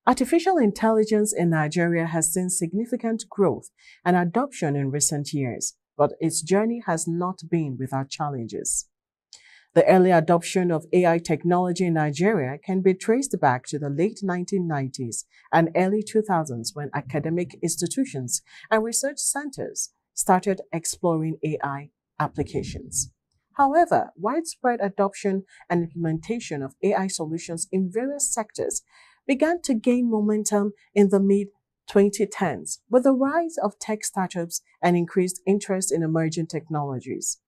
Artificial intelligence in Nigeria has seen significant growth and adoption in recent years, but its journey has not been without challenges. The early adoption of AI technology in Nigeria can be traced back to the late 1990s and early 2000s when academic institutions and research centers started exploring AI applications. However, widespread adoption and implementation of AI solutions in various sectors began to gain momentum in the mid 2010s with the rise of tech startups and increased interest in emerging technologies.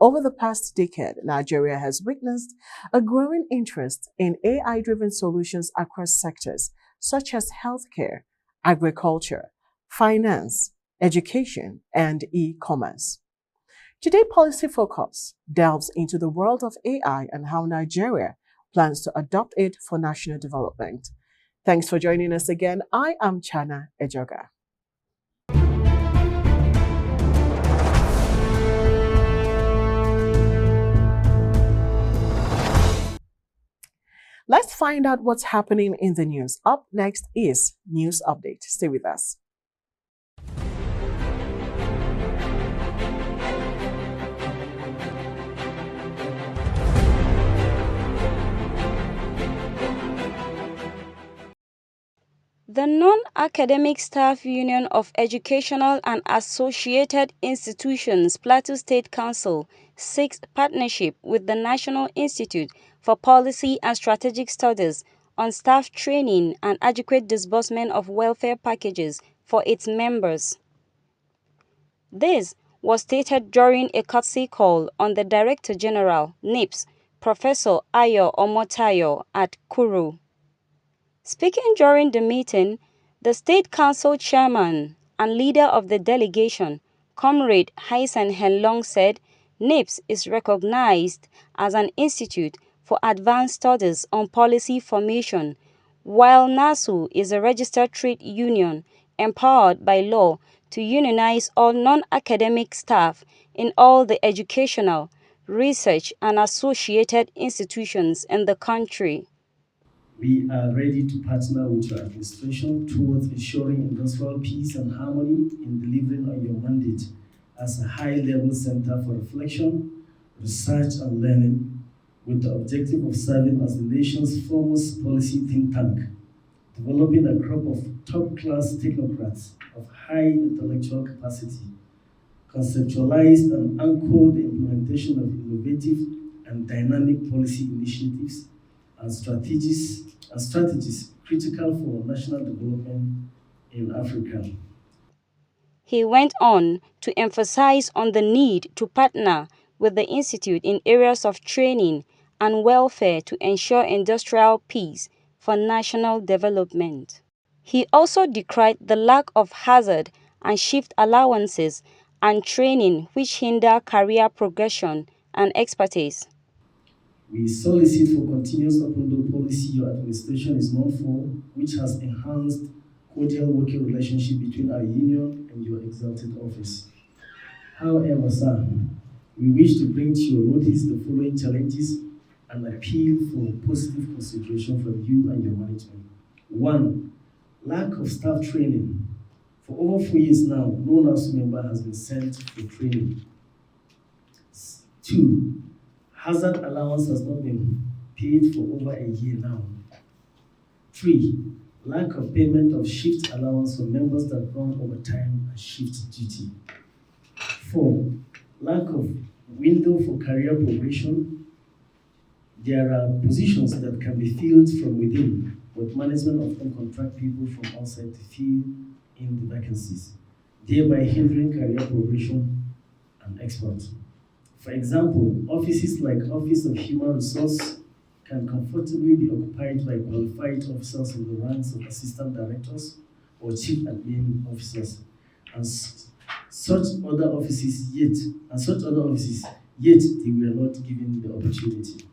Over the past decade, Nigeria has witnessed a growing interest in AI driven solutions across sectors such as healthcare, agriculture, finance, education, and e commerce. Today, Policy Focus delves into the world of AI and how Nigeria plans to adopt it for national development. Thanks for joining us again. I am Chana Ejoga. Let's find out what's happening in the news. Up next is News Update. Stay with us. The Non-Academic Staff Union of Educational and Associated Institutions Plateau State Council seeks partnership with the National Institute for Policy and Strategic Studies on staff training and adequate disbursement of welfare packages for its members. This was stated during a courtesy call on the Director General, NIPSS, Professor Ayo Omotayo at Kuru. Speaking during the meeting, the State Council Chairman and leader of the delegation, Comrade Haisan Henlong, said NIPSS is recognized as an institute for advanced studies on policy formation, while NASU is a registered trade union empowered by law to unionize all non-academic staff in all the educational, research, and associated institutions in the country. We are ready to partner with your administration towards ensuring industrial peace and harmony in delivering on your mandate as a high-level center for reflection, research, and learning, with the objective of serving as the nation's foremost policy think tank, developing a crop of top-class technocrats of high intellectual capacity, conceptualized and anchored the implementation of innovative and dynamic policy initiatives and strategies critical for national development in Africa. He went on to emphasize on the need to partner with the institute in areas of training and welfare to ensure industrial peace for national development. He also decried the lack of hazard and shift allowances and training which hinder career progression and expertise. We solicit for continuous open-door policy your administration is known for, which has enhanced cordial working relationship between our union and your exalted office. However, sir, we wish to bring to your notice the following challenges and appeal for positive consideration from you and your management. 1. Lack of staff training. For over 4 years now, no NASU member has been sent for training. 2. Hazard allowance has not been paid for over a year now. 3. Lack of payment of shift allowance for members that run overtime and shift duty. 4. Lack of window for career progression. There are positions that can be filled from within, but management often contract people from outside to fill in the vacancies, thereby hindering career progression and export. For example, offices like Office of Human Resource can comfortably be occupied by qualified officers in the ranks of assistant directors or chief admin officers, and such other offices yet they were not given the opportunity.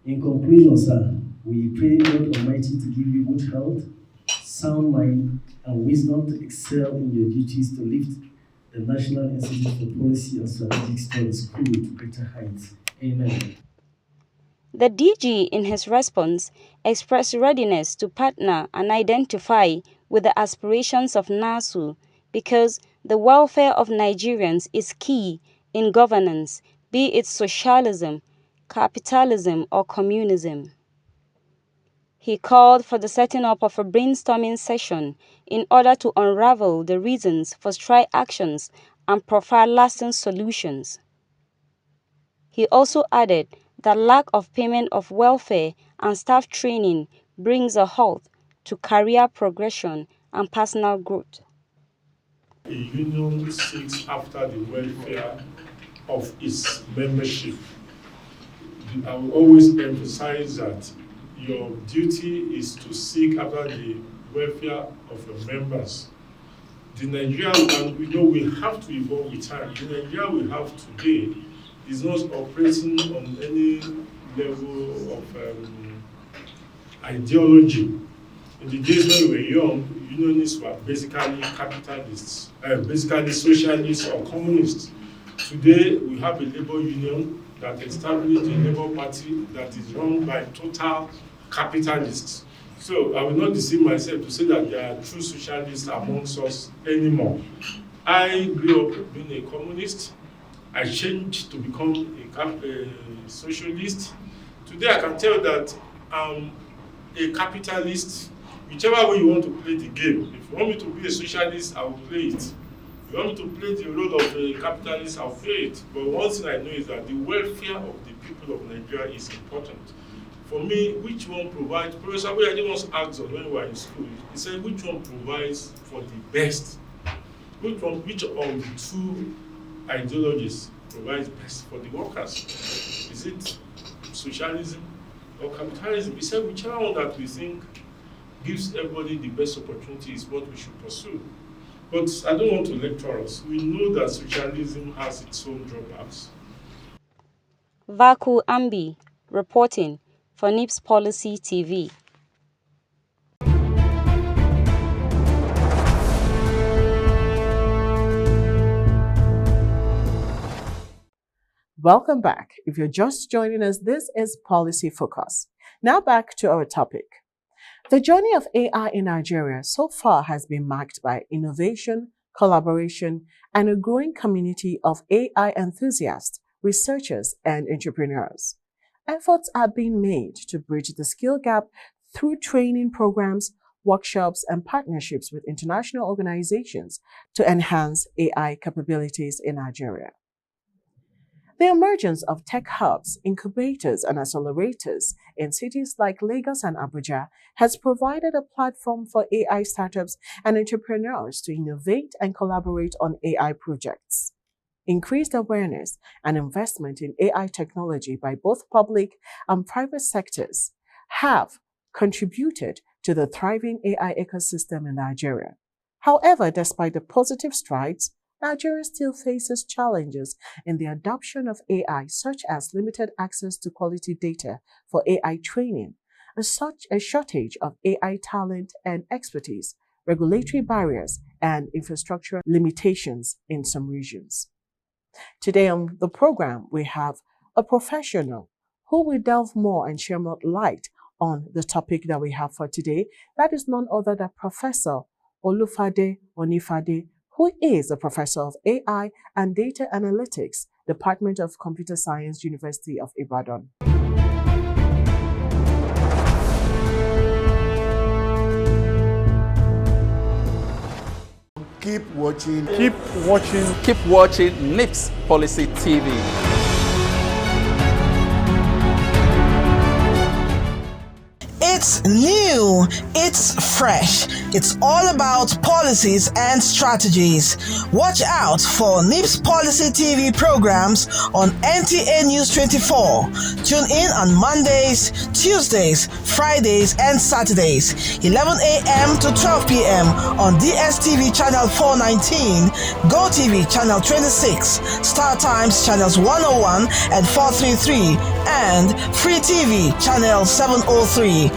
In conclusion, sir, we pray God Almighty to give you good health, sound mind, and wisdom to excel in your duties to lift the National Institute for Policy and Strategic Studies crew to greater heights. Amen. The DG, in his response, expressed readiness to partner and identify with the aspirations of NASU because the welfare of Nigerians is key in governance, be it socialism, capitalism, or communism. He called for the setting up of a brainstorming session in order to unravel the reasons for strike actions and profile lasting solutions. He also added that lack of payment of welfare and staff training brings a halt to career progression and personal growth. A union seeks after the welfare of its membership. I will always emphasize that your duty is to seek after the welfare of your members. The Nigeria, and we know we have to evolve with time. The Nigeria we have today is not operating on any level of ideology. In the days when we were young, unionists were basically capitalists, basically socialists or communists. Today, we have a labor union that established a labor party that is run by total capitalists. So I will not deceive myself to say that there are true socialists amongst us anymore. I grew up being a communist. I changed to become a socialist. Today I can tell that I'm a capitalist. Whichever way you want to play the game. If you want me to be a socialist, I will play it. If you want me to play the role of a capitalist, I'll play it. But one thing I know is that the welfare of the people of Nigeria is important. For me, which one provides, Professor Boyade once asked us when we were in school, he said, which one provides for the best? Which of the two ideologies provides best for the workers? Is it socialism or capitalism? He said, whichever one that we think gives everybody the best opportunity is what we should pursue. But I don't want to lecture us. We know that socialism has its own drawbacks. Vaku Ambi, reporting for NIPSS Policy TV. Welcome back. If you're just joining us, this is Policy Focus. Now back to our topic. The journey of AI in Nigeria so far has been marked by innovation, collaboration, and a growing community of AI enthusiasts, researchers, and entrepreneurs. Efforts are being made to bridge the skill gap through training programs, workshops, and partnerships with international organizations to enhance AI capabilities in Nigeria. The emergence of tech hubs, incubators, and accelerators in cities like Lagos and Abuja has provided a platform for AI startups and entrepreneurs to innovate and collaborate on AI projects. Increased awareness and investment in AI technology by both public and private sectors have contributed to the thriving AI ecosystem in Nigeria. However, despite the positive strides, Nigeria still faces challenges in the adoption of AI, such as limited access to quality data for AI training, and such a shortage of AI talent and expertise, regulatory barriers, and infrastructure limitations in some regions. Today on the program, we have a professional who will delve more and share more light on the topic that we have for today. That is none other than Professor Olufade Onifade, who is a professor of AI and Data Analytics, Department of Computer Science, University of Ibadan. Keep watching. Keep watching NIPSS Policy TV. It's new, it's fresh, it's all about policies and strategies. Watch out for NIPSS Policy TV programs on NTA News 24. Tune in on Mondays, Tuesdays, Fridays, and Saturdays, 11 a.m. to 12 p.m. on DSTV Channel 419, GoTV Channel 26, Star Times Channels 101 and 433, and Free TV Channel 703.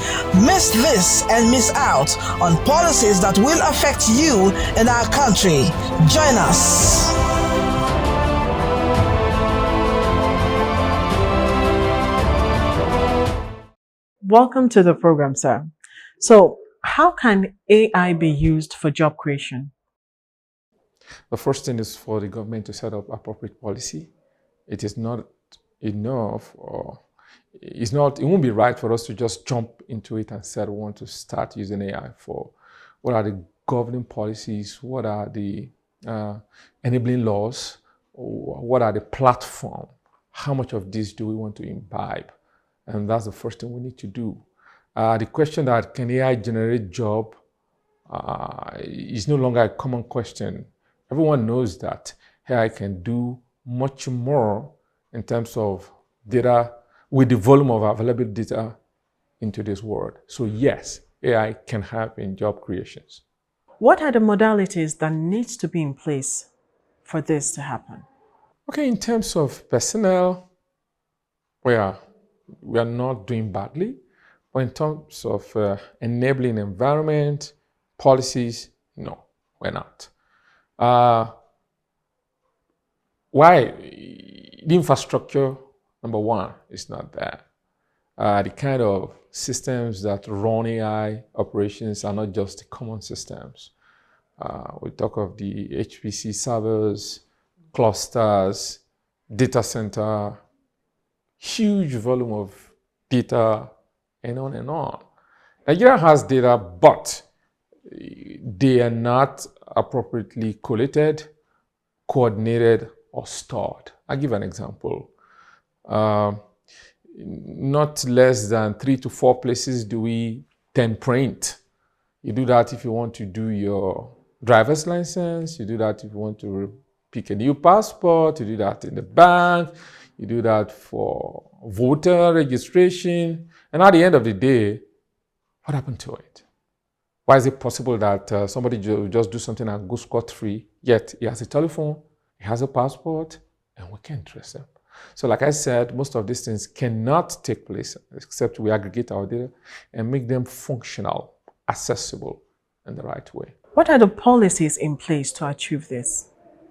Miss this and miss out on policies that will affect you and our country. Join us. Welcome to the program, sir. So, how can AI be used for job creation? The first thing is for the government to set up appropriate policy. It is not enough, or it won't be right for us to just jump into it and say we want to start using AI for what are the governing policies, what are the enabling laws, what are the platform, how much of this do we want to imbibe? And that's the first thing we need to do. The question that can AI generate job is no longer a common question. Everyone knows that AI can do much more in terms of data with the volume of available data into this world. So yes, AI can help in job creations. What are the modalities that needs to be in place for this to happen? Okay, in terms of personnel, we are not doing badly. But in terms of enabling environment, policies, no, we're not. Why? The infrastructure, number one, is not there. The kind of systems that run AI operations are not just the common systems. We talk of the HPC servers, clusters, data center, huge volume of data, and on and on. Nigeria has data, but they are not appropriately collated, coordinated, or stored. I'll give an example. Not less than 3 to 4 places do we temprint. You do that if you want to do your driver's license. You do that if you want to pick a new passport. You do that in the bank. You do that for voter registration. And at the end of the day, what happened to it? Why is it possible that somebody just do something and go scot-free, yet he has a telephone, he has a passport, and we can't trace them? So like I said, most of these things cannot take place except we aggregate our data and make them functional, accessible in the right way. What are the policies in place to achieve this?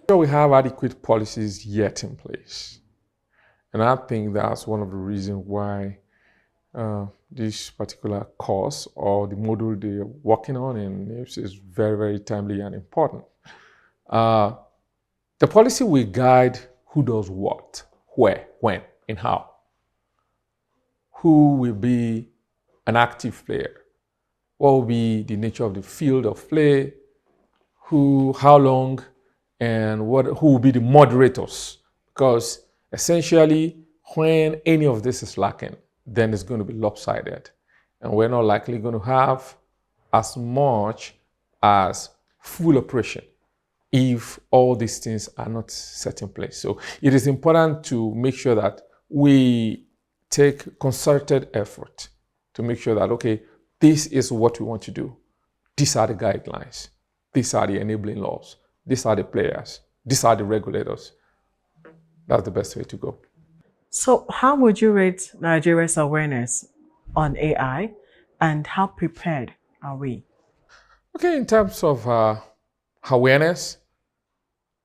So we have adequate policies yet in place. And I think that's one of the reasons why this particular course or the module they're working on in NIPSS is very, very timely and important. The policy will guide who does what, where, when, and how. Who will be an active player? What will be the nature of the field of play? How long, and who will be the moderators? Because essentially, when any of this is lacking, then it's going to be lopsided. And we're not likely going to have as much as full operation if all these things are not set in place. So it is important to make sure that we take concerted effort to make sure that, okay, this is what we want to do. These are the guidelines. These are the enabling laws. These are the players. These are the regulators. That's the best way to go. So, how would you rate Nigeria's awareness on AI, and how prepared are we? Okay, in terms of awareness,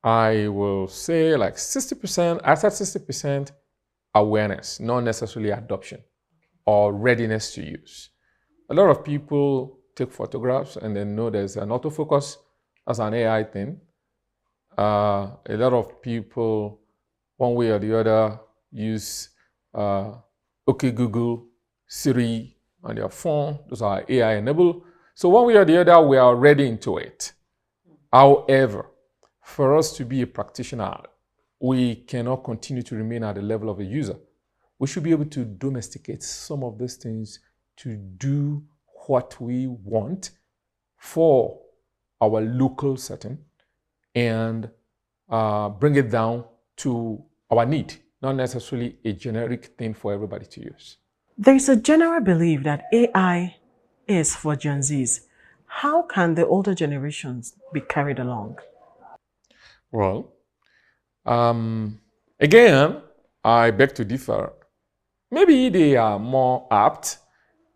I will say like 60%, I said 60% awareness, not necessarily adoption or readiness to use. A lot of people take photographs and then know there's an autofocus as an AI thing. A lot of people, one way or the other, use OK Google, Siri on their phone. Those are AI enabled. So one way or the other, we are already into it. However, for us to be a practitioner, we cannot continue to remain at the level of a user. We should be able to domesticate some of these things to do what we want for our local setting and bring it down to our need, not necessarily a generic thing for everybody to use. There's a general belief that AI is for Gen Zs. How can the older generations be carried along? Well, again, I beg to differ. Maybe they are more apt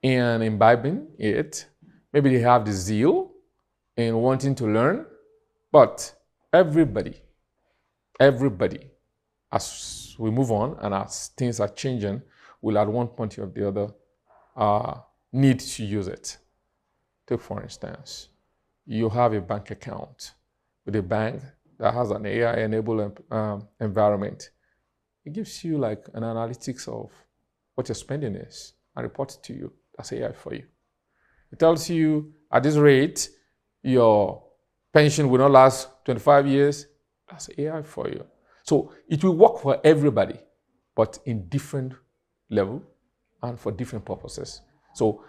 in imbibing it. Maybe they have the zeal in wanting to learn. But everybody, as we move on and as things are changing, will at one point or the other need to use it. Take, for instance, you have a bank account with a bank that has an AI-enabled environment. It gives you like an analytics of what your spending is and reports it to you. That's AI for you. It tells you at this rate, your pension will not last 25 years. That's AI for you. So it will work for everybody, but in different level and for different purposes. So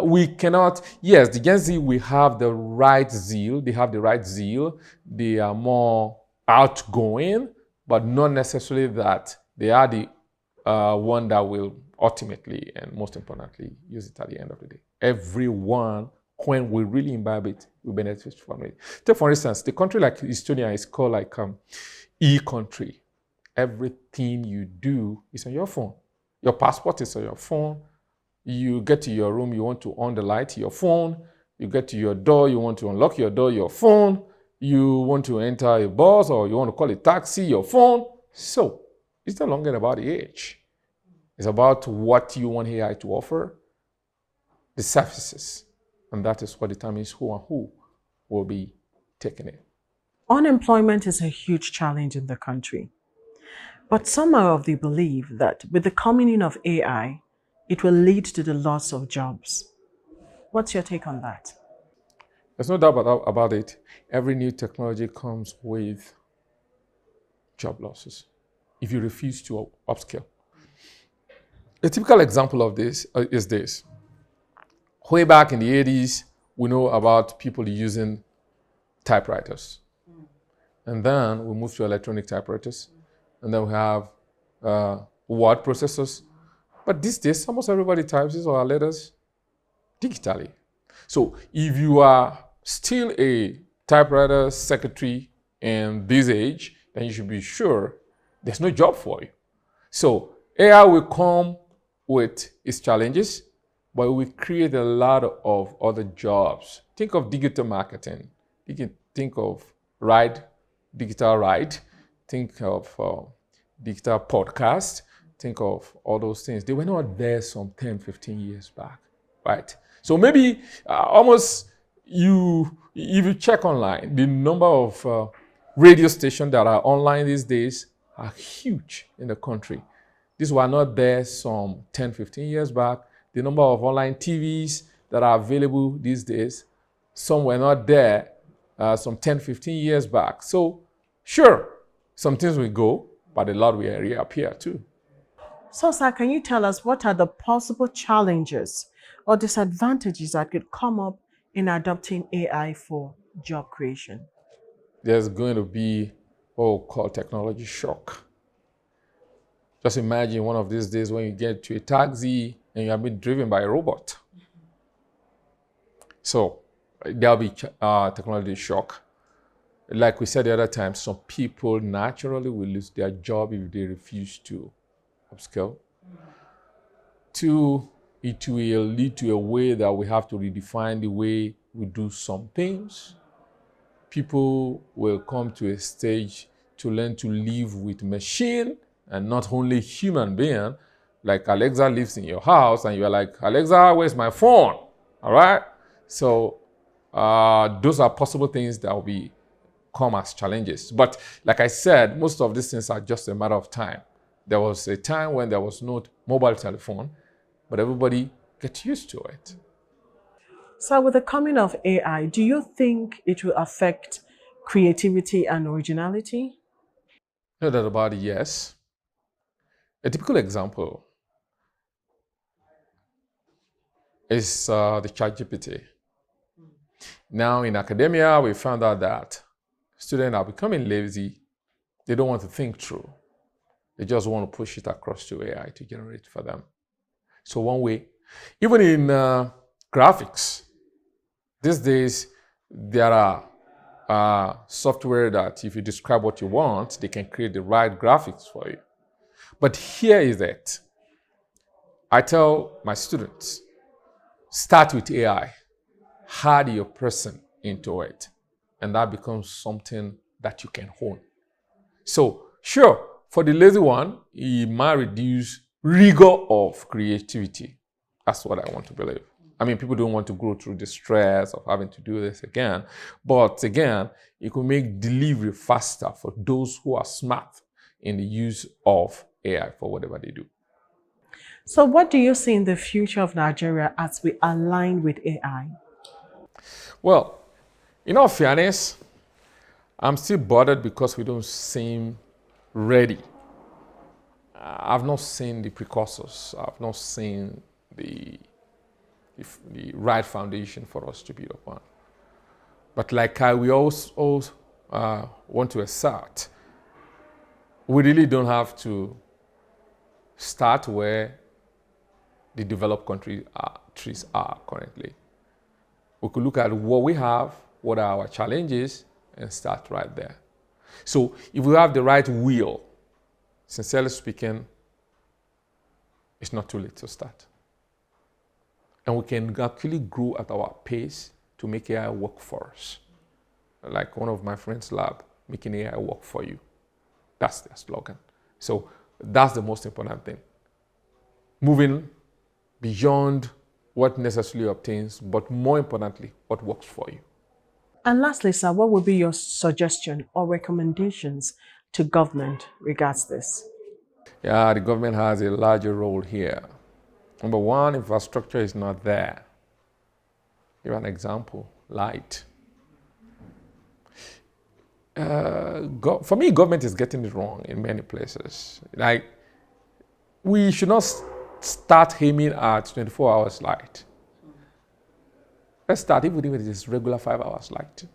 we cannot, yes, the Gen Z, we have the right zeal. They have the right zeal. They are more outgoing, but not necessarily that they are the one that will ultimately and most importantly use it at the end of the day. Everyone, when we really imbibe it, will benefit from it. Take, for instance, the country like Estonia is called like e-country. Everything you do is on your phone. Your passport is on your phone. You get to your room, you want to on the light, your phone. You get to your door, you want to unlock your door, your phone. You want to enter a bus or you want to call a taxi, your phone. So it's no longer about the age. It's about what you want AI to offer, the services. And that is what determines who and who will be taking it. Unemployment is a huge challenge in the country. But some are of the belief that with the coming in of AI, it will lead to the loss of jobs. What's your take on that? There's no doubt about it. Every new technology comes with job losses if you refuse to upskill. A typical example of this is this. Way back in the 80s, we know about people using typewriters. And then we moved to electronic typewriters. And then we have word processors. But these days, almost everybody types his or her letters digitally. So if you are still a typewriter secretary in this age, then you should be sure there's no job for you. So AI will come with its challenges, but it will create a lot of other jobs. Think of digital marketing. You can think of digital ride. Think of digital podcast. Think of all those things. They were not there some 10, 15 years back, right? So maybe if you check online, the number of radio stations that are online these days are huge in the country. These were not there some 10, 15 years back. The number of online TVs that are available these days, some were not there some 10, 15 years back. So sure, some things will go, but a lot will reappear too. So, sir, can you tell us what are the possible challenges or disadvantages that could come up in adopting AI for job creation? There's going to be what we call technology shock. Just imagine one of these days when you get to a taxi and you are being driven by a robot. So there'll be technology shock. Like we said the other time, some people naturally will lose their job if they refuse to upskill. Two, it will lead to a way that we have to redefine the way we do some things. People will come to a stage to learn to live with machine and not only human being. Like Alexa lives in your house and you're like, Alexa, where's my phone? All right? So those are possible things that will come as challenges. But like I said, most of these things are just a matter of time. There was a time when there was no mobile telephone, but everybody gets used to it. So, with the coming of AI, do you think it will affect creativity and originality? No doubt about it, yes. A typical example is the ChatGPT. Now in academia, we found out that students are becoming lazy. They don't want to think through. They just want to push it across to AI to generate for them. So one way, even in graphics, these days, there are software that if you describe what you want, they can create the right graphics for you. But here is it. I tell my students, start with AI, hard your person into it, and that becomes something that you can hone. So sure, for the lazy one, it might reduce rigor of creativity. That's what I want to believe. I mean, people don't want to go through the stress of having to do this again. But again, it could make delivery faster for those who are smart in the use of AI for whatever they do. So, what do you see in the future of Nigeria as we align with AI? Well, in all fairness, I'm still bothered because we don't seem ready. I've not seen the precursors. I've not seen the right foundation for us to build upon. But like we also want to assert, we really don't have to start where the developed countries are currently. We could look at what we have, what are our challenges, and start right there. So if we have the right will, sincerely speaking, it's not too late to start. And we can actually grow at our pace to make AI work for us. Like one of my friends' lab, making AI work for you. That's their slogan. So that's the most important thing. Moving beyond what necessarily obtains, but more importantly, what works for you. And lastly, sir, what would be your suggestion or recommendations to government regards this? Yeah, the government has a larger role here. Number one, infrastructure is not there. Give an example, light. For me, government is getting it wrong in many places. Like, we should not start aiming at 24 hours light. Let's start even if it is regular 5 hours light.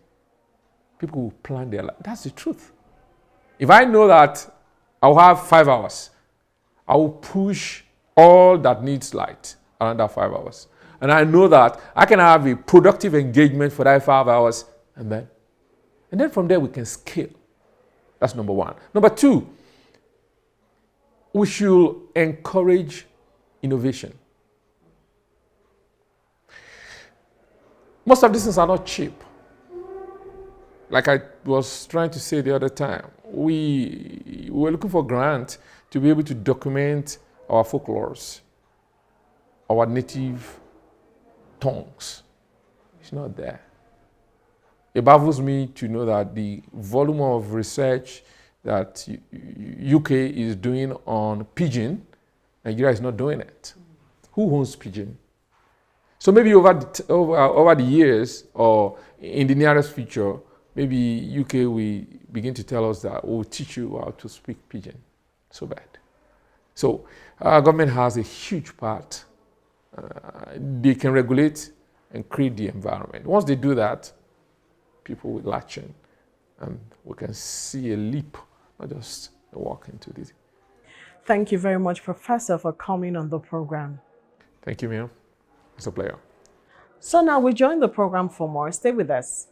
People will plan their life. That's the truth. If I know that I'll have 5 hours, I will push all that needs light around that 5 hours. And I know that I can have a productive engagement for that 5 hours, and then from there we can scale. That's number one. Number two, we should encourage innovation. Most of these things are not cheap. Like I was trying to say the other time, we were looking for grants to be able to document our folklores, our native tongues. It's not there. It baffles me to know that the volume of research that UK is doing on pidgin, Nigeria is not doing it. Who owns pidgin? So maybe over the years or in the nearest future, maybe UK will begin to tell us that we'll teach you how to speak pidgin. So bad. So our government has a huge part. They can regulate and create the environment. Once they do that, people will latch in and we can see a leap, not just a walk into this. Thank you very much, Professor, for coming on the program. Thank you, Mia. It's a pleasure. So now we join the program for more. Stay with us.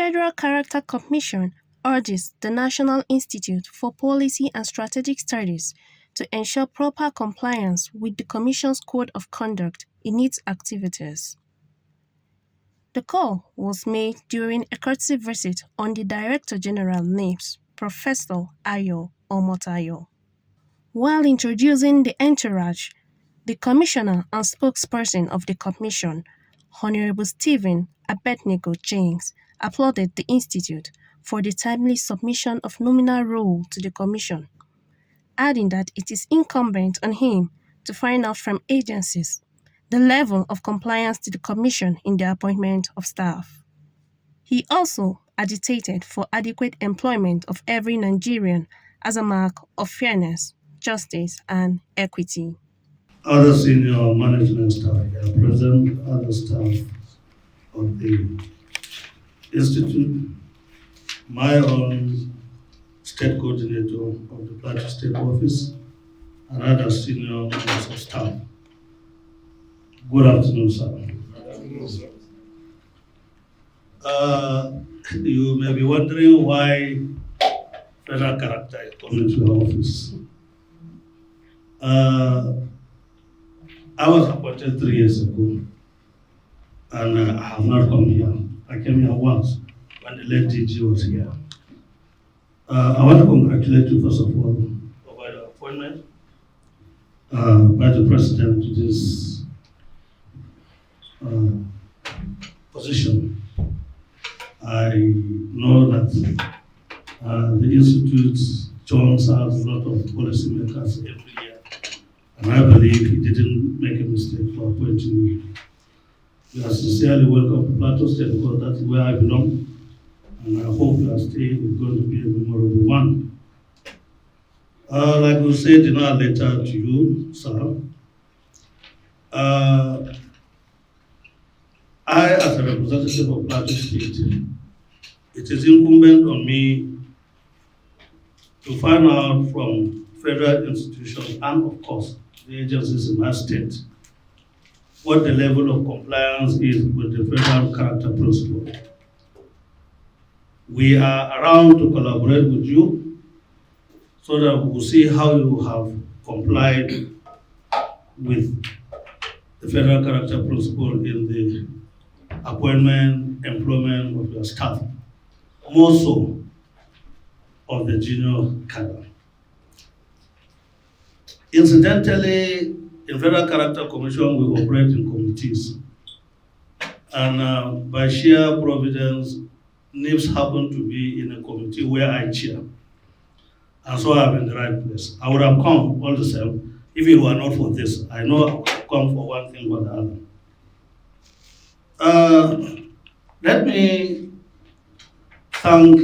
Federal Character Commission urges the National Institute for Policy and Strategic Studies to ensure proper compliance with the Commission's Code of Conduct in its activities. The call was made during a courtesy visit on the Director General NIPSS, Professor Ayo Omotayo. While introducing the entourage, the Commissioner and spokesperson of the Commission, Honorable Stephen Abednego James, applauded the Institute for the timely submission of nominal roll to the Commission, adding that it is incumbent on him to find out from agencies the level of compliance to the Commission in the appointment of staff. He also agitated for adequate employment of every Nigerian as a mark of fairness, justice, and equity. Other senior management staff here present, other staff of the institute, my own state coordinator of the Plateau State Office, and other senior members of staff. Good afternoon, sir. You may be wondering why federal character is coming to your office. I was appointed 3 years ago, and I have not come here. I came here once when the late DG was here. I want to congratulate you, first of all, for the appointment by the president to this position. I know that the Institute joins us a lot of policymakers every year, and I believe he didn't make a mistake for appointing me. You are sincerely welcome to Plateau State because that's where I belong, and I hope your stay is going to be a memorable one. Like we said in our letter to you, sir, I, as a representative of Plateau State, it is incumbent on me to find out from federal institutions and, of course, the agencies in my state what the level of compliance is with the federal character principle. We are around to collaborate with you so that we'll see how you have complied with the federal character principle in the appointment, employment of your staff, more so of the junior cadre. Incidentally, in Federal Character Commission, we operate in committees. And by sheer providence, NIPSS happened to be in a committee where I chair. And so I'm in the right place. I would have come all the same if it were not for this. I know I would have come for one thing or the other. Let me thank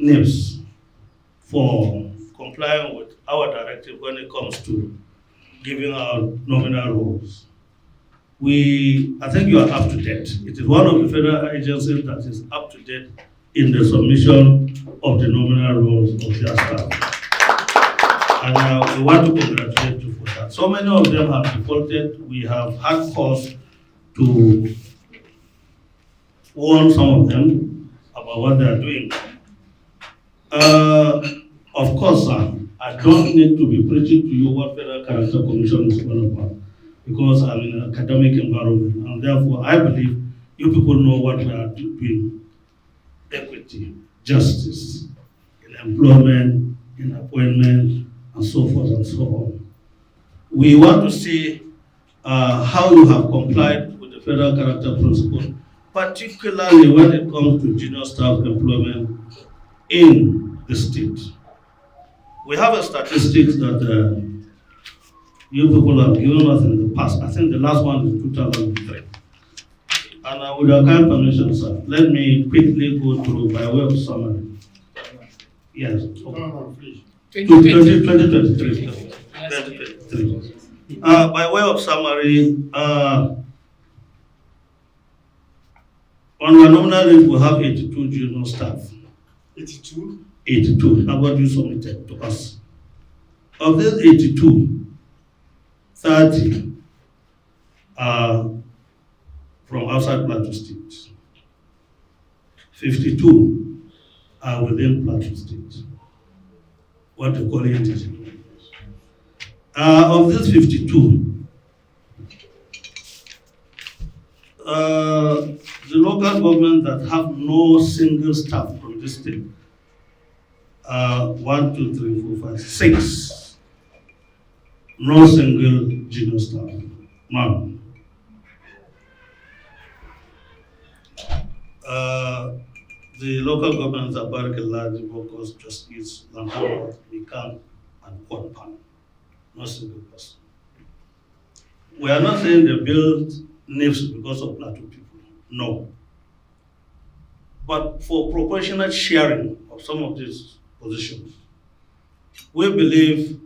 NIPSS for complying with our directive when it comes to giving out nominal roles. I think you are up to date. It is one of the federal agencies that is up to date in the submission of the nominal roles of their staff. And we want to congratulate you for that. So many of them have defaulted. We have had cause to warn some of them about what they are doing. Of course, sir, I don't need to be preaching to you what Federal Character Commission is all about, because I'm in an academic environment, and therefore I believe you people know what we are doing. Equity, justice, in employment, in appointment, and so forth and so on. We want to see how you have complied with the Federal Character Principle, particularly when it comes to junior staff employment in the state. We have a statistics that you people have given us in the past. I think the last one is 2003. And with your kind permission, sir, let me quickly go through by way of summary. Yes. Okay. 2023. 2023. By way of summary, on our nominal rate, we have 82 junior staff. 82? 82. How about you submitted to us? Of these 82, 30 are from outside Plateau State. 52 are within Plateau State. What we call indigenous. Of these 52, the local government that have no single staff from this state, 1, 2, 3, 4, 5, 6, no single junior staff, none. The local governments are Barkeladi, Bokos, Justice, Lampard, Mikan, and Kwanpan. No single person. We are not saying they build NIPSS because of Plateau people. No. but for proportionate sharing of some of these positions. We believe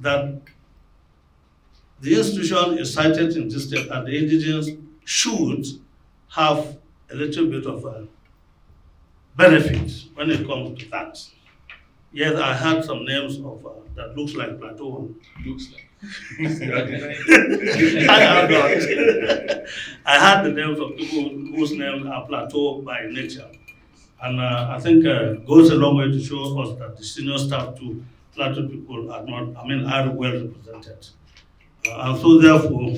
that the institution is cited in this step and the indigenes should have a little bit of a benefit when it comes to that. Yes, I had some names of that looks like Plateau. Looks like. I have not. I had the names of people whose names are Plateau by nature. And I think goes a long way to show us that the senior staff too, Plateau people are not, are well represented. And so therefore,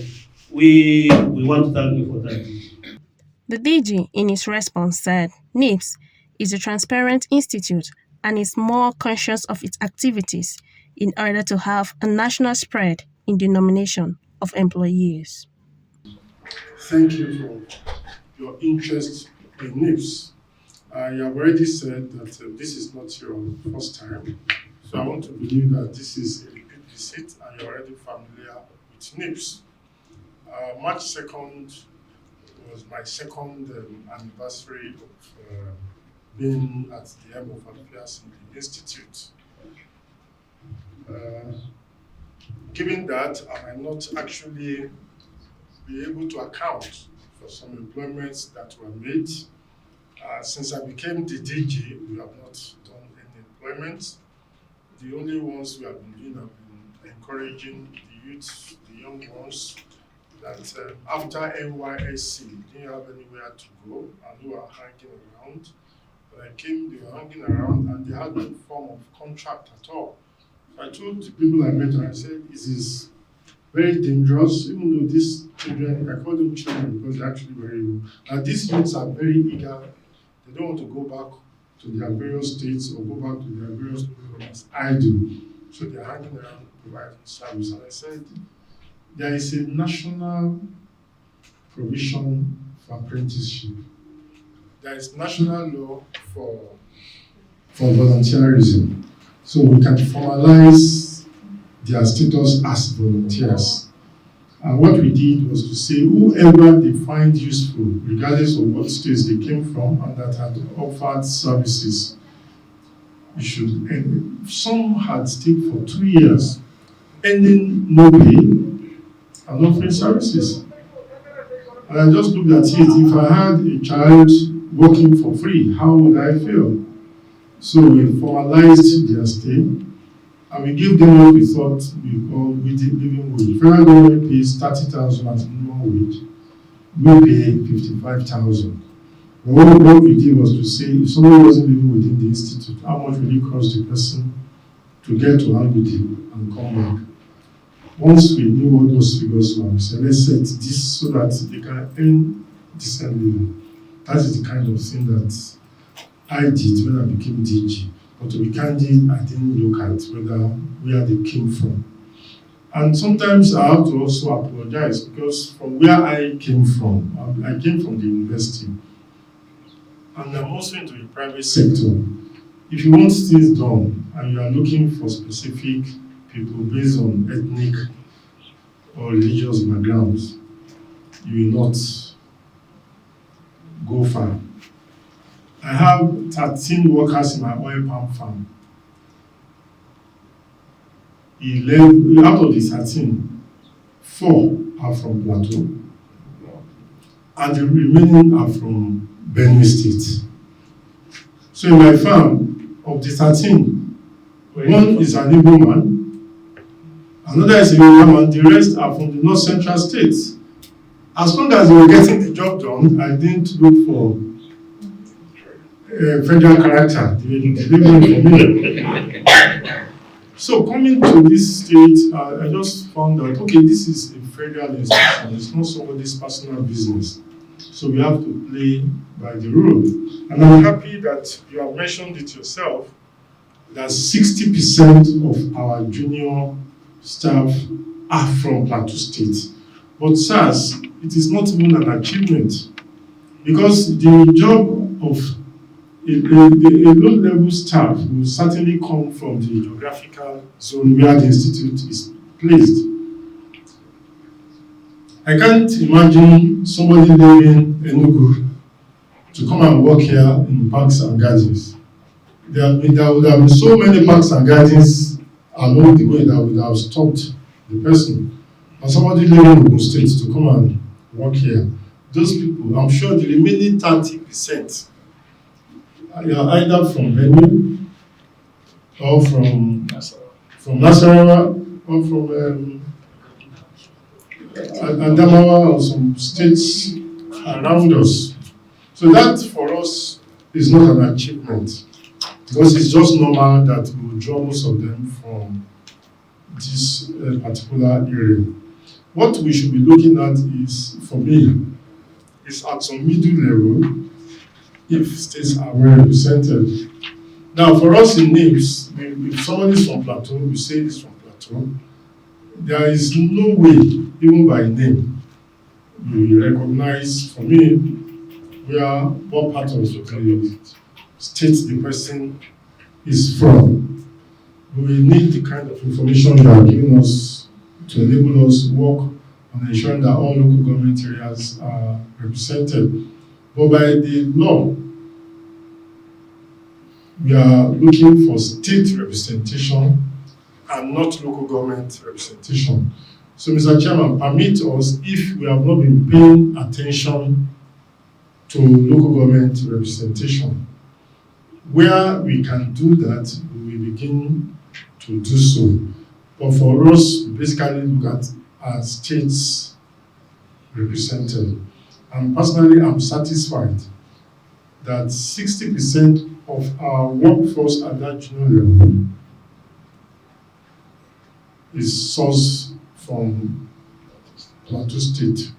we want to thank you for that. The DG, in his response, said NIPSS is a transparent institute and is more conscious of its activities in order to have a national spread in the nomination of employees. Thank you for your interest in NIPSS. You have already said that this is not your first time, so I want to believe that this is a repeat visit and you're already familiar with NIPSS. March 2nd was my second anniversary of being at the helm of affairs in the institute. Given that, I might not actually be able to account for some employments that were made. Since I became the DG, we have not done any employment. The only ones we have been doing have been encouraging the youth, the young ones, that after NYSC, they didn't have anywhere to go and who are hanging around. When I came, they were hanging around and they had no form of contract at all. So I told the people I met, and I said, this is very dangerous, even though these children, I call them children because they're actually very young. And these youths are very eager. They don't want to go back to their various states or go back to their various programs. I do. So they're hanging around providing service. And I said, there is a national provision for apprenticeship. There is national law for volunteerism. So we can formalize their status as volunteers. And what we did was to say whoever they find useful, regardless of what states they came from and that had offered services, we should end. Some had stayed for 2 years, ending no pay and offering services. And I just looked at it. If I had a child working for free, how would I feel? So we formalized their stay, and we gave them what we thought we call living wage. Federal government pays 30,000 as minimum wage. We pay 55,000. What we did was to say, if somebody wasn't living within the institute, how much will it cost the person to get to hang with him and come back? Once we knew what those figures were, we said, let's set this so that they can earn decent living. That is the kind of thing that I did when I became DG. But to be candid, I didn't look at where they came from. And sometimes I have to also apologize because from where I came from, I came from the university. And I'm also into the private sector. If you want things done and you are looking for specific people based on ethnic or religious backgrounds, you will not go far. I have 13 workers in my oil palm farm. 11 out of the 13, 4 are from Plateau, and the remaining are from Benue State. So in my farm, of the 13, one is an Igbo man, another is a Yoruba man, the rest are from the North Central states. As long as they were getting the job done, I didn't look for federal character. So coming to this state, I just found that, okay, this is a federal institution. It's not somebody's personal business. So we have to play by the rule. And I'm happy that you have mentioned it yourself, that 60% of our junior staff are from Plateau State. But SARS, it is not even an achievement, because the job of a low-level staff will certainly come from the geographical zone where the institute is placed. I can't imagine somebody living in Enugu to come and work here in parks and gardens. There would have been so many parks and gardens along the way that would have stopped the person. And somebody living in Ogun State to come and work here. Those people, I'm sure the remaining 30% are either from Benue or from Nasarawa or from Adamawa or some states around us. So that for us is not an achievement, because it's just normal that we will draw most of them from this particular area. What we should be looking at is, for me, is at some middle level, if states are well represented. Now, for us in NIPSS, if someone is from Plateau, we say it's from Plateau, there is no way, even by name, you recognize, for me, what part of the state the person is from. We need the kind of information you are giving us to enable us work on ensuring that all local government areas are represented. But by the law, we are looking for state representation and not local government representation. So, Mr. Chairman, permit us, if we have not been paying attention to local government representation, where we can do that, we will begin to do so. But for us, we basically look at our states represented. And personally, I'm satisfied that 60% of our workforce at that junior level is sourced from Plateau State,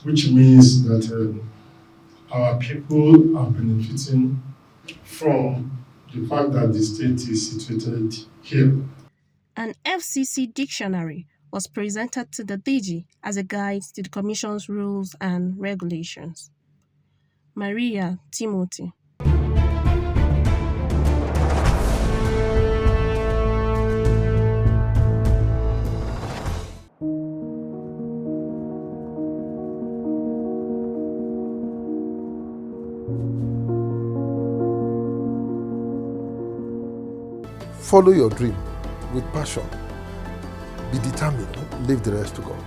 which means that our people are benefiting from the fact that the state is situated here. An FCC dictionary was presented to the DG as a guide to the Commission's rules and regulations. Maria Timothy. Follow your dream with passion. Be determined. Leave the rest to God.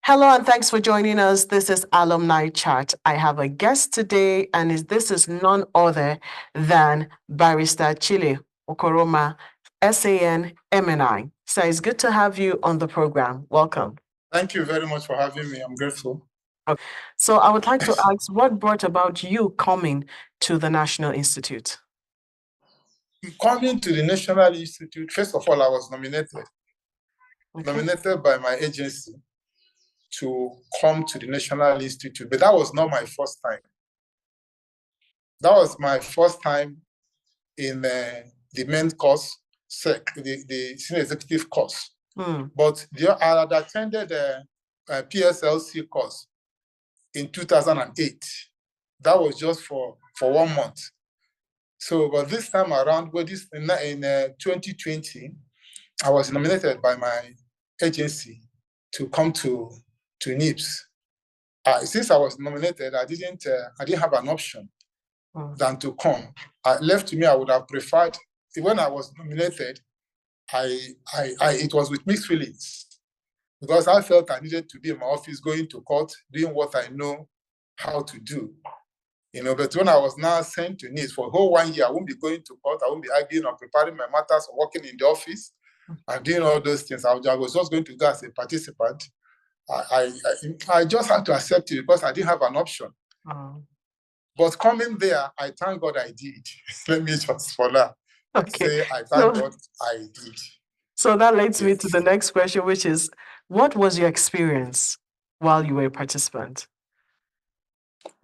Hello and thanks for joining us. This is Alumni Chat. I have a guest today, and this is none other than Barrister Chile Okoroma, SAN MNI. So it's good to have you on the program. Welcome. Thank you very much for having me. I'm grateful. Okay. So I would like to ask, what brought about you coming to the National Institute? Coming to the National Institute, first of all, I was nominated by my agency to come to the National Institute, but that was not my first time. That was my first time in the main course, the senior executive course. But I had attended the PSLC course in 2008. That was just for 1 month. So, but this time around, in 2020, I was nominated by my agency to come to NIPSS. Since I was nominated, I didn't have an option than to come. Left to me, I would have preferred. When I was nominated, it was with mixed feelings, because I felt I needed to be in my office, going to court, doing what I know how to do. But when I was now sent to NIPSS for a whole 1 year, I won't be going to court, I won't be arguing or preparing my matters or working in the office and doing all those things. I was just going to go as a participant. I just had to accept it because I didn't have an option. But coming there, I thank God I did. Let me just for that say I thank God I did. So that leads me to the next question, which is, what was your experience while you were a participant?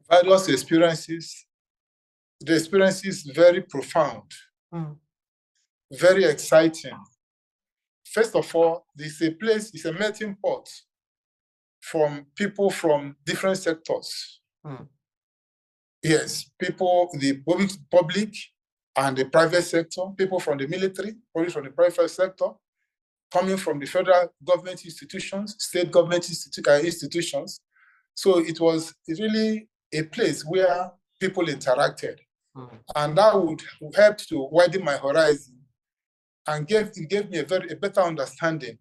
Various experiences. The experiences very profound, very exciting. First of all, this is a place, it's a melting pot from people from different sectors. Yes, people, the public and the private sector, people from the military, police from the private sector, coming from the federal government institutions, state government institutions. So it was really a place where people interacted. And that would help to widen my horizon and it gave me a better understanding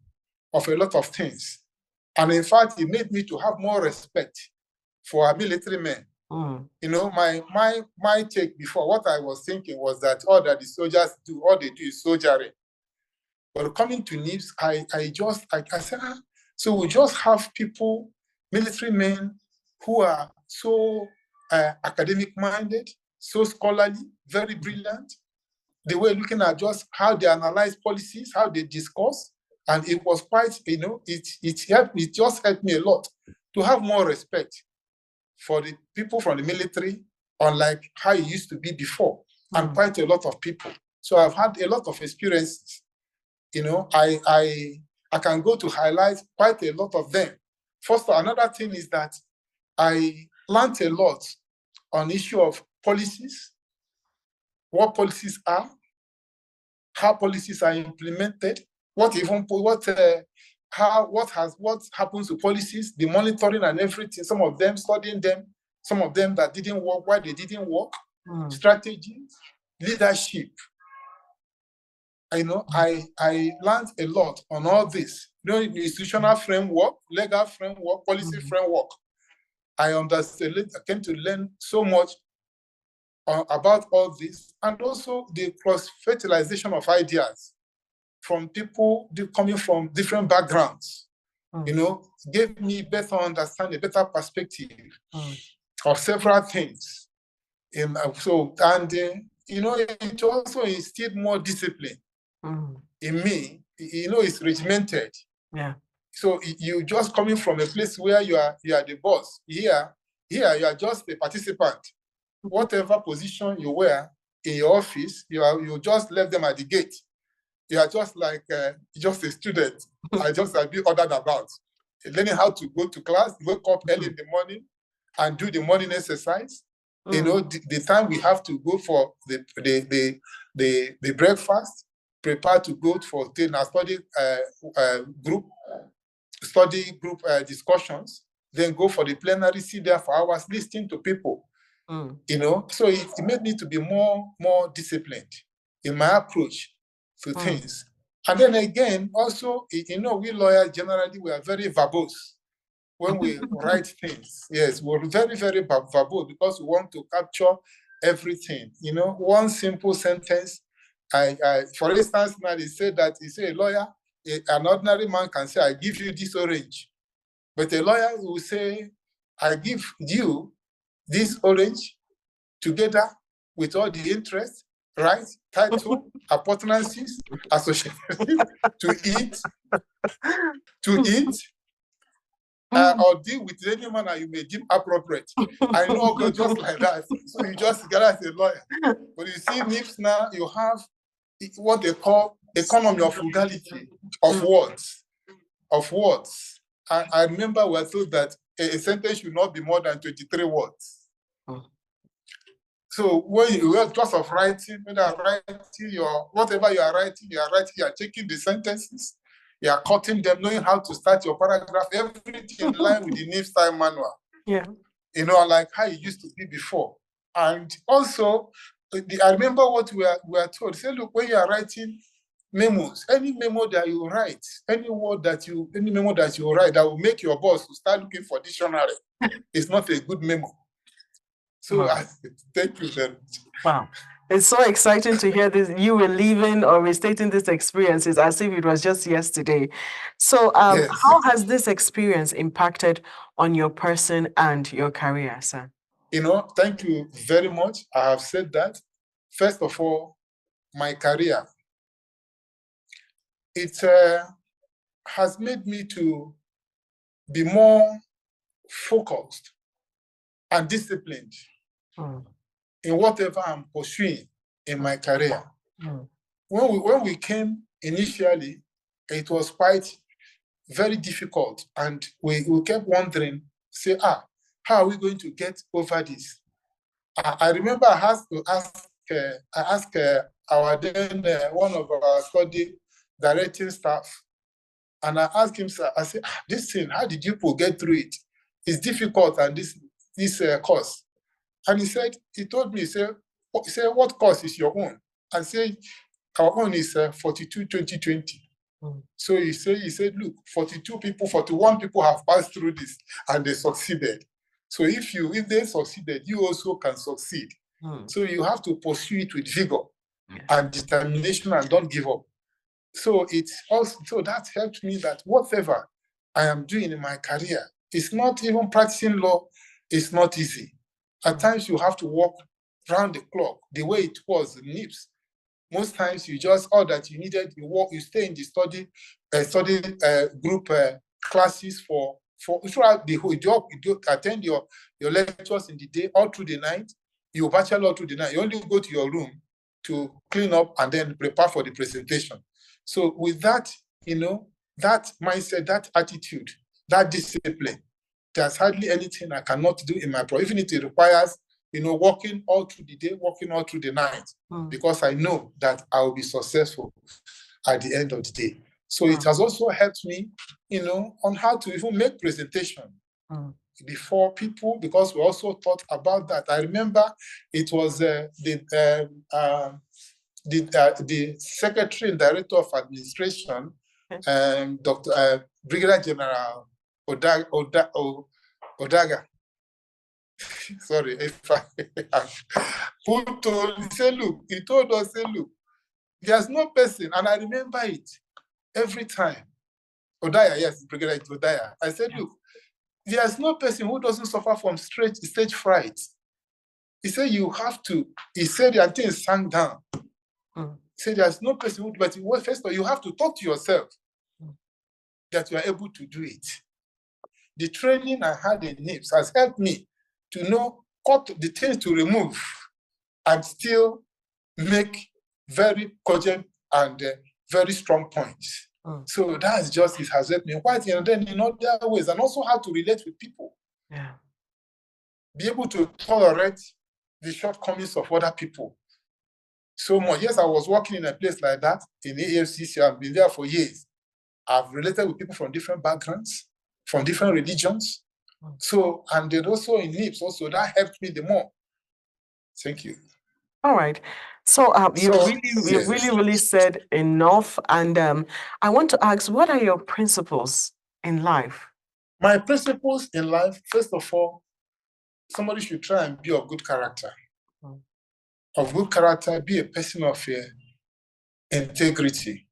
of a lot of things. And in fact, it made me to have more respect for our military men. You know, my take before, what I was thinking was that all that the soldiers do, all they do is soldiery. But coming to NIPSS, I said, so we just have people, military men, who are so academic minded, so scholarly, very brilliant. They were looking at just how they analyze policies, how they discuss, and it was quite, you know, it just helped me a lot to have more respect for the people from the military, unlike how it used to be before, and quite a lot of people. So I've had a lot of experiences. You know, I can go to highlight quite a lot of them. First, another thing is that I learned a lot on issue of policies, what policies are, how policies are implemented, what happens to policies, the monitoring and everything. Some of them studying them, some of them that didn't work, why they didn't work, strategy, leadership. I know I learned a lot on all this. You know, the institutional framework, legal framework, policy framework. I understood. I came to learn so much about all this, and also the cross-fertilization of ideas from people coming from different backgrounds. You know, gave me better understanding, better perspective of several things. You know, it also instilled more discipline in me. You know, it's regimented. Yeah. So you just coming from a place where you are the boss. Here you are just a participant. Whatever position you wear in your office, you just left them at the gate. You are just like just a student. I be ordered about, learning how to go to class, wake up early in the morning, and do the morning exercise. You know, the time we have to go for the breakfast, prepare to go for study group discussions, then go for the plenary, sit there for hours, listening to people. You know, so it made me to be more disciplined in my approach to things. And then again, also, you know, we lawyers generally, we are very verbose when we write things. Yes, we're very, very verbose because we want to capture everything. You know, one simple sentence. For instance, now they say that a lawyer, an ordinary man can say, I give you this orange. But a lawyer will say, I give you this orange together with all the interest, rights, title, appurtenances, associated to eat, or deal with any manner you may deem appropriate. I know God just like that. So you just get as a lawyer. But you see, NIPSS now, you have what they call economy of frugality of words. I remember we were told that a sentence should not be more than 23 words. So when you are just of writing, whatever you are writing, you are checking the sentences, you are cutting them, knowing how to start your paragraph, everything in line with the NIPSS style manual. Yeah. You know, like how it used to be before. And also, I remember what we were told. Say, look, when you are writing memos, any memo that you write, any memo that you write that will make your boss to start looking for dictionary, it's not a good memo. So thank you very much. Wow. It's so exciting to hear this. You were living or restating these experiences as if it was just yesterday. So Yes. how has this experience impacted on your person and your career, sir? You know, thank you very much. I have said that. First of all, my career, it has made me to be more focused and disciplined in whatever I'm pursuing in my career. When we came initially, it was quite very difficult, and we kept wondering, how are we going to get over this? I remember I had to ask our then one of our study directing staff, and I asked him, sir, I said, this thing, how did you people get through it? It's difficult, and this course. And he told me, he said, what course is your own? I said, our own is 42 2020. So he said, look, 41 people have passed through this and they succeeded. So if they succeeded, you also can succeed. So you have to pursue it with vigor and determination and don't give up. So that helped me that whatever I am doing in my career, it's not even practicing law, it's not easy. At times you have to work round the clock, the way it was in NIPSS. Most times you just, all that you needed, you stay in the study group classes for throughout the whole job. You attend your lectures in the day, all through the night. You bachelor all through the night. You only go to your room to clean up and then prepare for the presentation. So with that, that mindset, that attitude, that discipline, there's hardly anything I cannot do in my pro, even if it requires, working all through the day, working all through the night, because I know that I will be successful at the end of the day. So it has also helped me, on how to even make presentation before people, because we also thought about that. I remember it was the Secretary and Director of Administration, Dr. Brigadier General Odaga. Sorry, who he told us, look, there's no person, and I remember it every time. Odaya, yes, Brigadier Odaya. I said, look, there's no person who doesn't suffer from stage fright. He said, you have to, he said, until he sank down. He said, there's no person who, but first of all, you have to talk to yourself that you are able to do it. The training I had in NIPSS has helped me to know what the things to remove and still make very cogent and very strong points. So that's just, it has helped me quite, and then in other ways, and also how to relate with people. Be able to tolerate the shortcomings of other people. So much. Yes, I was working in a place like that in AFCC. I've been there for years. I've related with people from different backgrounds, from different religions. So, and then also in NIPSS, also that helped me the more. Thank you. All right. So you really said enough. And I want to ask, what are your principles in life? My principles in life, first of all, somebody should try and be of good character. Of good character, be a person of integrity.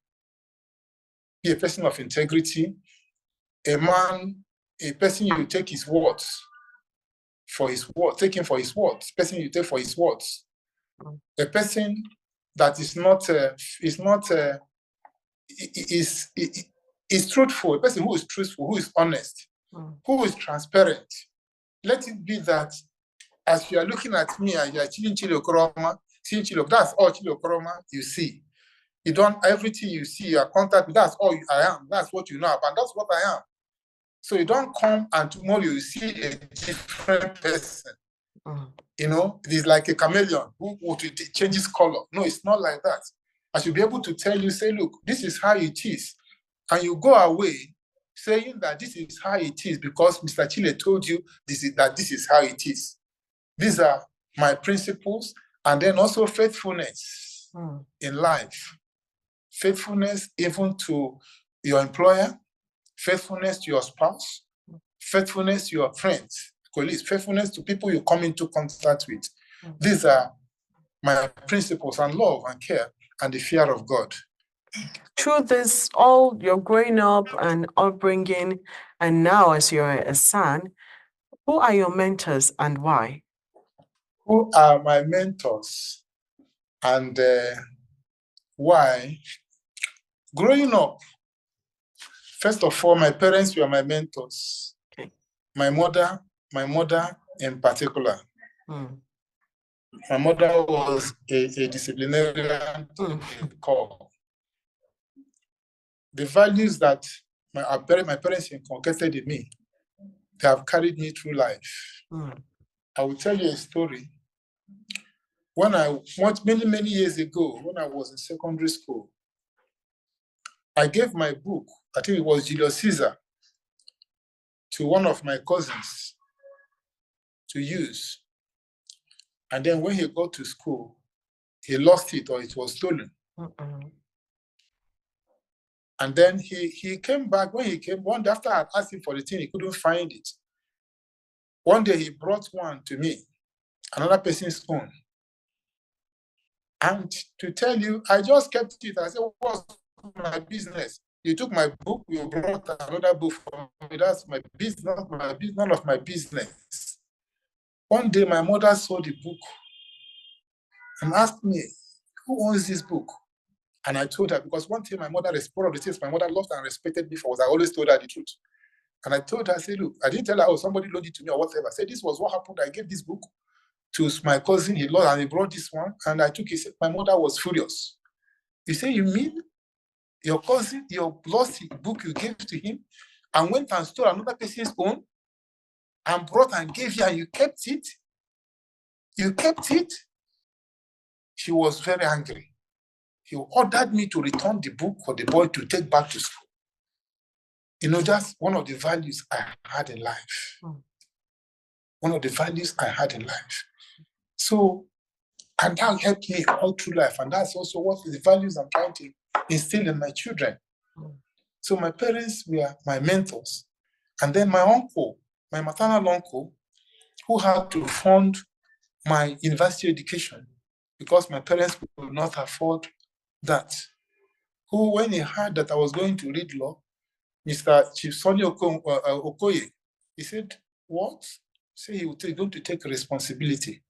Be a person of integrity. A person you take his words for his word, take him for his words. Person you take for his words. A person that is truthful. A person who is truthful, who is honest, who is transparent. Let it be that as you are looking at me and you are chili okoroma, that's all chili okoroma you see. You don't, everything you see, you are contact with, that's all I am. That's what you know about. That's what I am. So you don't come and tomorrow you see a different person. It is like a chameleon who changes color. No, it's not like that. I should be able to tell you, say, look, this is how it is. And you go away saying that this is how it is because Mr. Chile told you this is how it is. These are my principles. And then also faithfulness in life. Faithfulness even to your employer, faithfulness to your spouse, faithfulness to your friends, colleagues, faithfulness to people you come into contact with. These are my principles, and love and care and the fear of God. Through this, all your growing up and upbringing, and now as you're a son, who are your mentors and why? Who are my mentors and why? Growing up, first of all, my parents were my mentors. Okay. My mother in particular. My mother was a disciplinarian to the core. The values that my parents inculcated in me, they have carried me through life. I will tell you a story. many years ago, when I was in secondary school, I gave my book, I think it was Julius Caesar, to one of my cousins to use. And then when he got to school, he lost it or it was stolen. And then he came back. When he came, one day after I asked him for the thing, he couldn't find it. One day he brought one to me, another person's own. And to tell you, I just kept it. I said, what's my business? You took my book, you brought another book for me. That's my business, none of my business. One day my mother saw the book and asked me, who owns this book? And I told her, because one thing my mother, one of the things my mother loved and respected me for was I always told her the truth. And I told her, I said, look, I didn't tell her, oh, somebody loaned it to me or whatever. I said, this was what happened. I gave this book to my cousin, he lost, and he brought this one, and I took it. My mother was furious. You say, you mean your cousin, you lost the book you gave to him and went and stole another person's own and brought and gave you and you kept it? You kept it? She was very angry. He ordered me to return the book for the boy to take back to school. You know, that's one of the values I had in life. One of the values I had in life. So, and that helped me all through life. And that's also what the values I'm trying to instill in my children. So my parents were my mentors. And then my uncle, my maternal uncle, who had to fund my university education because my parents could not afford that, who, when he heard that I was going to read law, Mr. Chief Sonny Okoye, he said, what? Say he was going to take responsibility.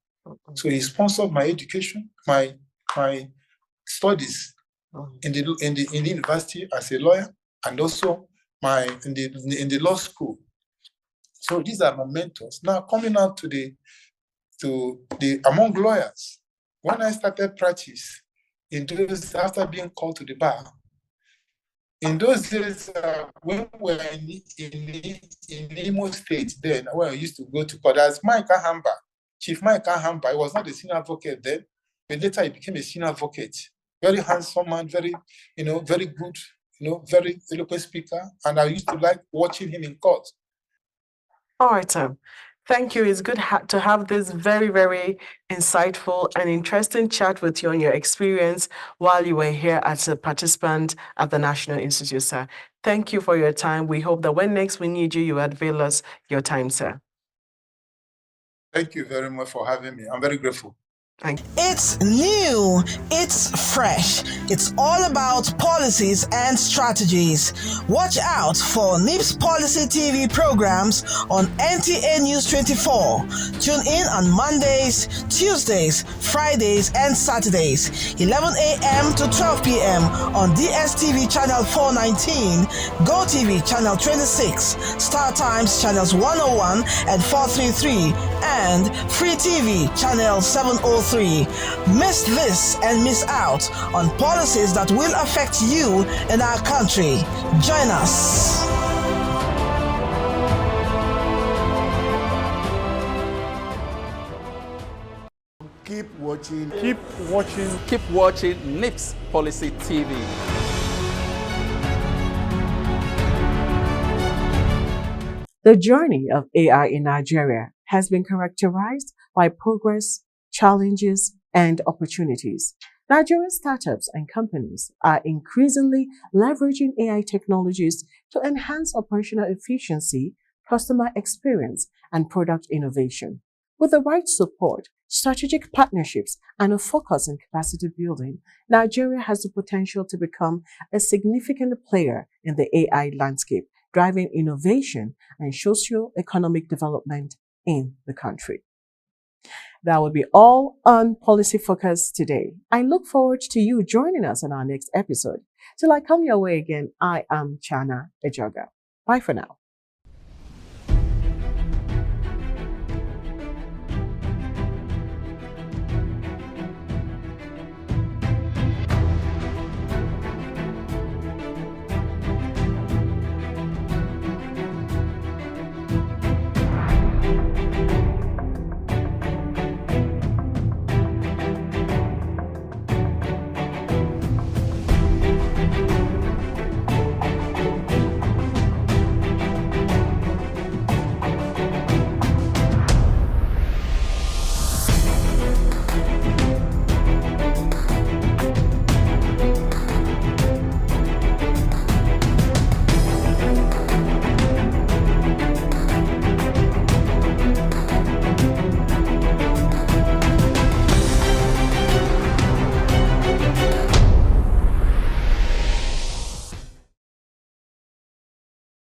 So he sponsored my education, my studies in the university as a lawyer, and also in the law school. So these are my mentors. Now coming out to the among lawyers, when I started practice in those after being called to the bar, in those days when we were in Imo State, then when I used to go to court, as Mike Ahamba, Chief Mike Ahamba, he was not a senior advocate then, but later he became a senior advocate. Very handsome man, very good, very eloquent speaker, and I used to like watching him in court. All right, Sam. Thank you. It's good to have this very, very insightful and interesting chat with you on your experience while you were here as a participant at the National Institute, sir. Thank you for your time. We hope that when next we need you, you avail us your time, sir. Thank you very much for having me. I'm very grateful. It's new, it's fresh, it's all about policies and strategies. Watch out for NIPSS Policy TV programs on NTA News 24. Tune in on Mondays, Tuesdays, Fridays, and Saturdays, 11 a.m. to 12 p.m. on DSTV Channel 419, GoTV Channel 26, Star Times Channels 101 and 433, and Free TV Channel 703. Miss this and miss out on policies that will affect you and our country. Join us. Keep watching. Keep watching. Keep watching NIPSS Policy TV. The journey of AI in Nigeria has been characterized by progress, challenges, and opportunities. Nigerian startups and companies are increasingly leveraging AI technologies to enhance operational efficiency, customer experience, and product innovation. With the right support, strategic partnerships, and a focus on capacity building, Nigeria has the potential to become a significant player in the AI landscape, driving innovation and socio-economic development in the country. That will be all on Policy Focus today. I look forward to you joining us on our next episode. Till I come your way again, I am Chana Ejoga. Bye for now.